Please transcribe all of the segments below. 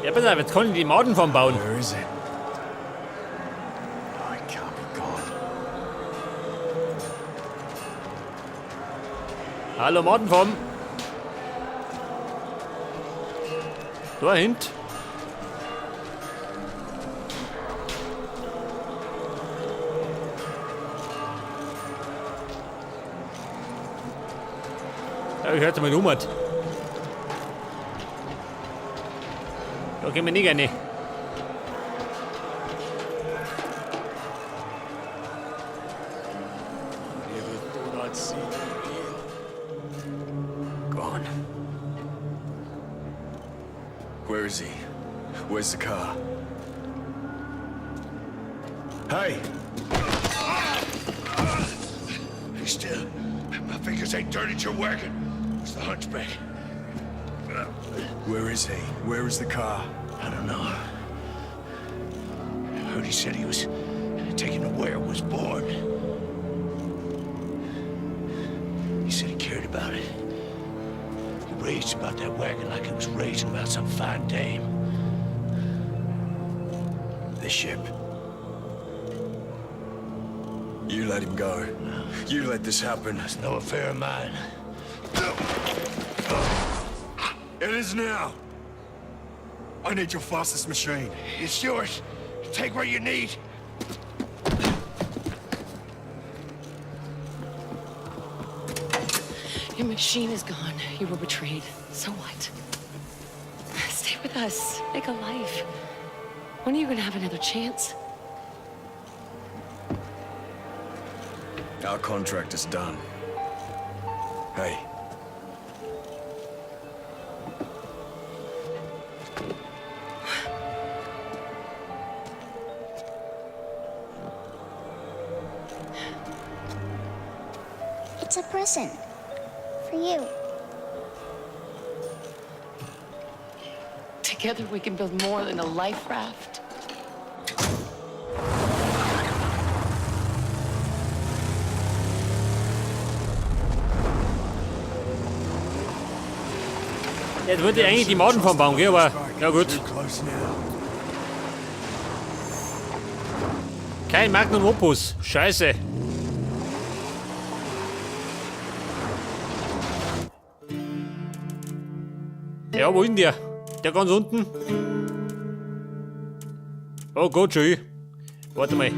Ja, pass auf, jetzt kann ich die Madenform bauen. Where is it? Oh, it can't be gone. Hallo, Madenform. Da hint. Ja, ich hörte mal um. Da gehen wir nicht rein. Gone. Where is he? Where's the car? Hey! Be still. My fingers ain't dirty, you're working. It's the hunchback. Where is he? Where is the car? I don't know. I heard he said he was taking to where it was born. He said he cared about it. He raged about that wagon like he was raging about some fine dame. The ship. You let him go. You let this happen. It's no affair of mine. It is now. I need your fastest machine. It's yours. Take what you need. Your machine is gone. You were betrayed. So what? Stay with us. Make a life. When are you gonna have another chance? Our contract is done. Hey. It's a present. For you. Together we can build more than a life raft. Jetzt wollte ich eigentlich die Madenform bauen, gell? Aber ja gut. Kein Magnum Opus. Scheiße. Ja, wo ist denn der? Der ganz unten? Oh Gott, schon. Warte mal.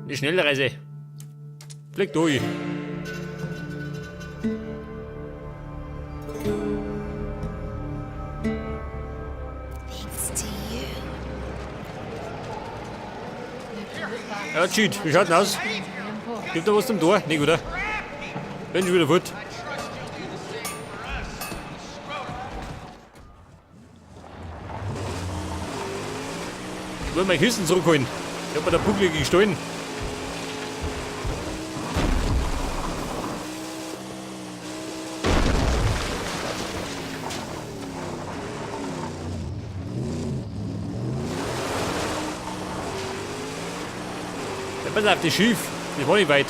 Die Schnellreise. Blick durch. Ja, Cheat, wie schaut denn aus? Gibt da was zum Tor? Nicht, oder? Bin schon wieder fort. Ich will meine Kisten zurückholen. Ich hab bei der Bucklige gestohlen. Ja, pass auf, das Schiff. Das war nicht weit.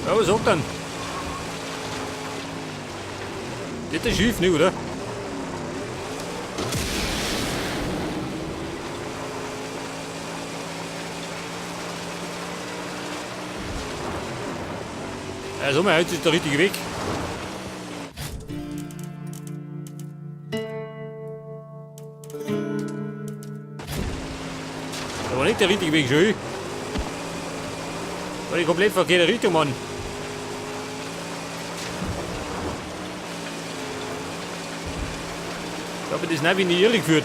Ja, was sagt dann? Das ist schief, nicht, oder? Also, mal, jetzt ist der richtige Weg. Aber nicht der richtige Weg, schön. War die komplett verkehrte Richtung, Mann. habe ich das Navi nicht irre geführt.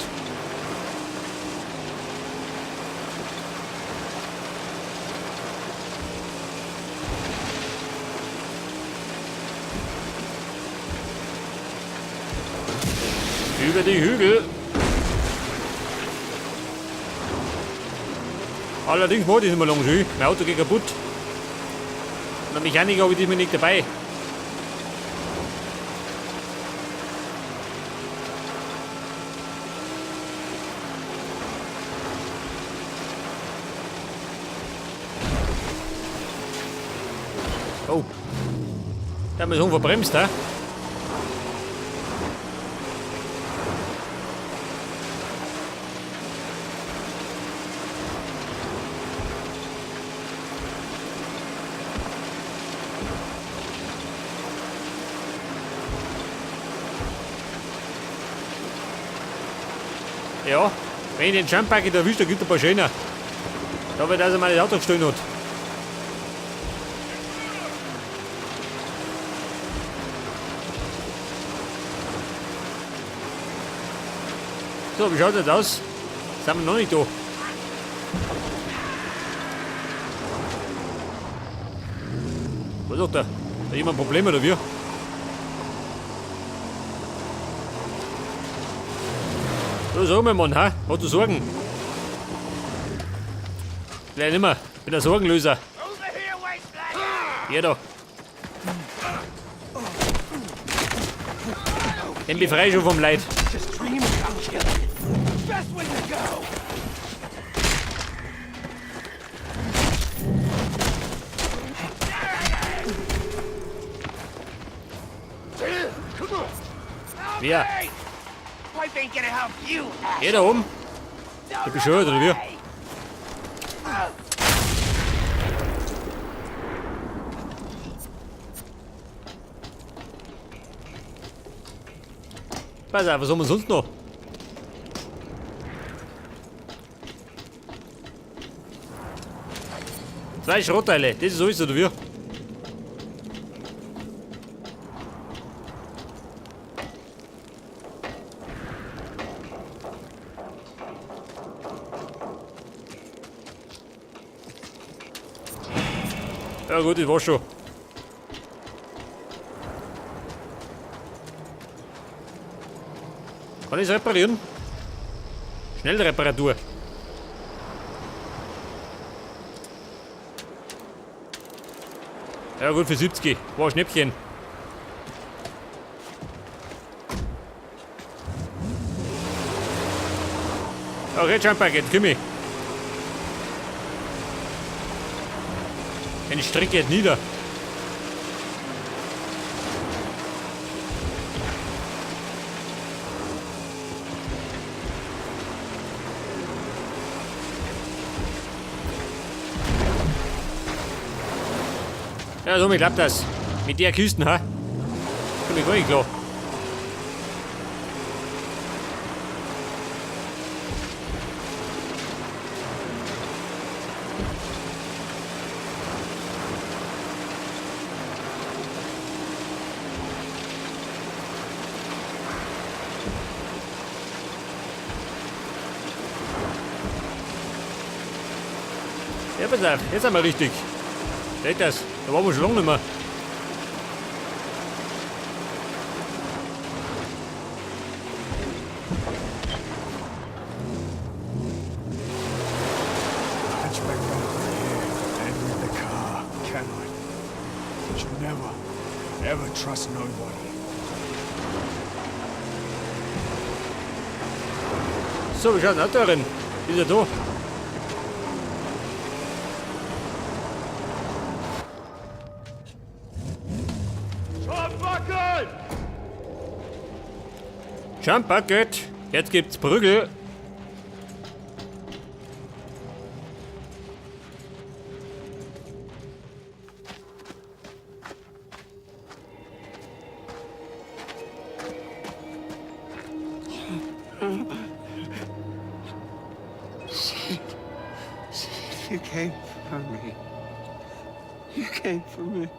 Über die Hügel. Allerdings war das nicht mehr lang schön. Mein Auto geht kaputt. Und der Mechaniker habe ich diesmal nicht dabei. Oh. Da haben wir so verbremst, ha? Ja, wenn ich den Jump-Packet erwischt, da gibt es ein paar schöner. Da wird also mal das Auto gestohlen hat. So, wie schaut das aus? Sind wir noch nicht da? Was sagt er? Hat jemand ein Problem oder wie? So, sag mal, Mann, ha? Hast du Sorgen? Gleich nicht mehr. Ich bin der Sorgenlöser. Hier da. Den befreie ich schon vom Leid. Wer? Hier da oben? Ich bin bescheuert, oder wie? Pass auf, was haben wir sonst noch? Zwei Schrottteile, das ist alles, oder wie? Ja gut, das war schon. Kann ich es reparieren? Schnellreparatur. Ja gut, für 70. War ein Schnäppchen. Ja, Red Jump-Paket, komm ich. Den Strick geht nieder. Ja, so klappt das. Mit der Küsten, ha? Komm ich gar nicht klar. Ja, pass auf, jetzt sind wir richtig. Seht das? Da waren wir schon lange nicht mehr. Hatchback right here and with the car. Cannot. You should never, ever trust nobody. So, wie schaut das Auto rein? Ist er da? Jump Bucket, jetzt gibt's Prügel. You came for me. You came for me.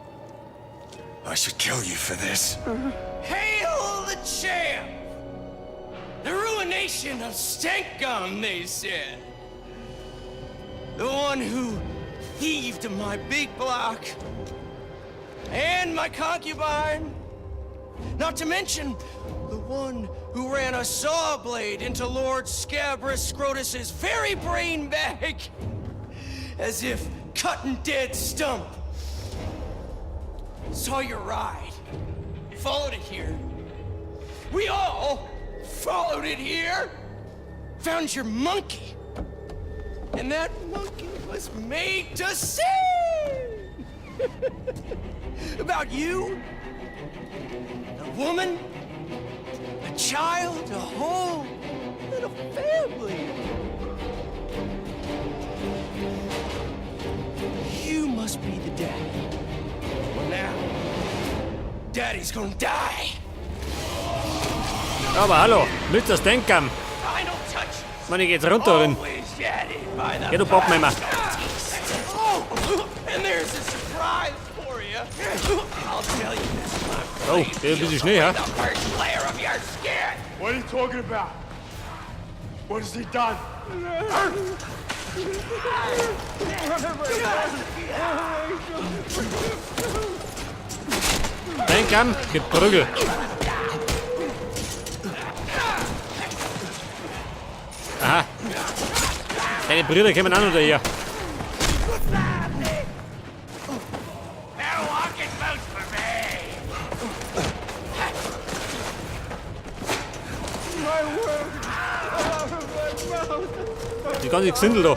I should kill you for this. Hail the champ! There incarnation of Stank Gum, they said. The one who heaved my big block and my concubine. Not to mention the one who ran a saw blade into Lord Scabrous Scrotus's very brain bag, as if cutting dead stump. Saw your ride, followed it here. We all followed it here. Found your monkey, and that monkey was made to sing about you, a woman, a child, a home, and a family. You must be the dad. Well, now, Daddy's gonna die. Aber hallo, Mr. Stank Gum. Final touch. Mann, ich geht's runter rein. Always daddy by the Geh du Bockmeimer. Oh, and there's a surprise for you. I'll tell you this time. Oh, der ist ein bisschen Schnee, ha? The first layer of your skin. What are you talking about? What has he done? Stank Gum, geprügelt. Aha. Deine Brüder kommen auch noch daher. Die ganze Gesindel da.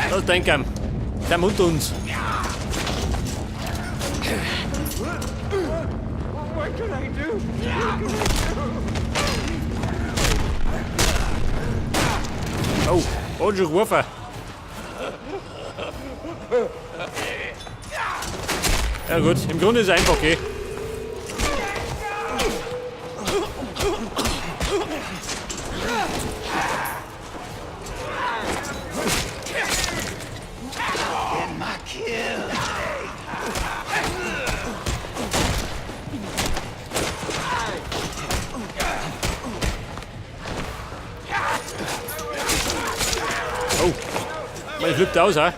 Das Stank Gum. Der Mund uns. What can I do? Oh, und schon geworfen. Ja gut, im Grunde ist es einfach okay. Oh, man flippt aus, ha?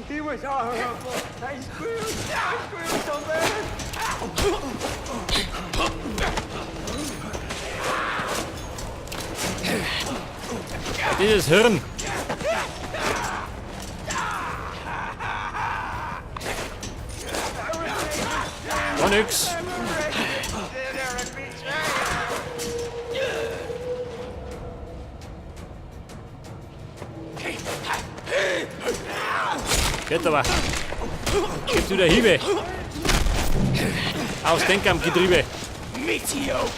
He was horrible. I squealed so bad. Dieses Hirn. War nix. Geht aber. Gibt's wieder Hiebe. Aus Stank Gum Getriebe. Mediocre.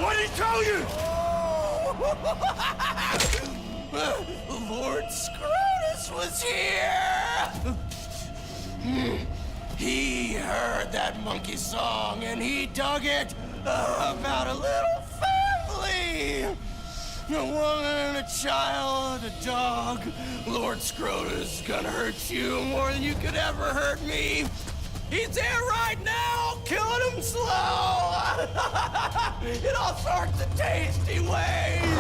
What did he tell you? Lord Scrotus was here. He heard that monkey song and he dug it about a little family. A woman, a child, a dog. Lord Scrotus is gonna hurt you more than you could ever hurt me. He's there right now, killing him slow. In all sorts of tasty ways.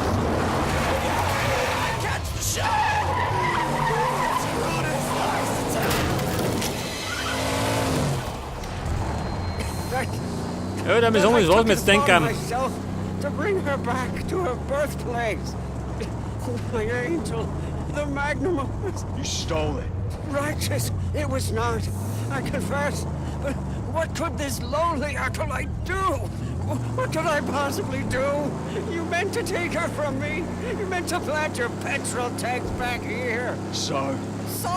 Catch the show. Scrotus Ja, da müssen wir was mit Stank Gum. Myself to bring her back to her birthplace. My angel, the magnum opus. You stole it. Righteous, it was not. I confess. But What could this lonely acolyte do? What could I possibly do? You meant to take her from me. You meant to plant your petrol tanks back here. So? So,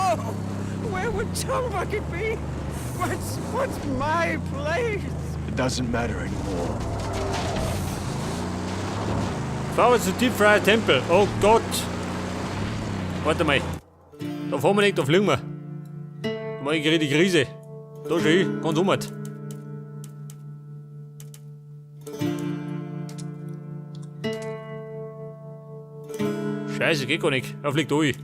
where would Tumbucket be? What's my place? It doesn't matter anymore. Fahren zu Deep-Fryer Tempel. Oh Gott. Warte mal. Da fahren wir nicht, da fliegen wir. Da mach ich die Krise. Da schön, ganz umwärts. Scheiße, geht gar nicht. Er fliegt durch.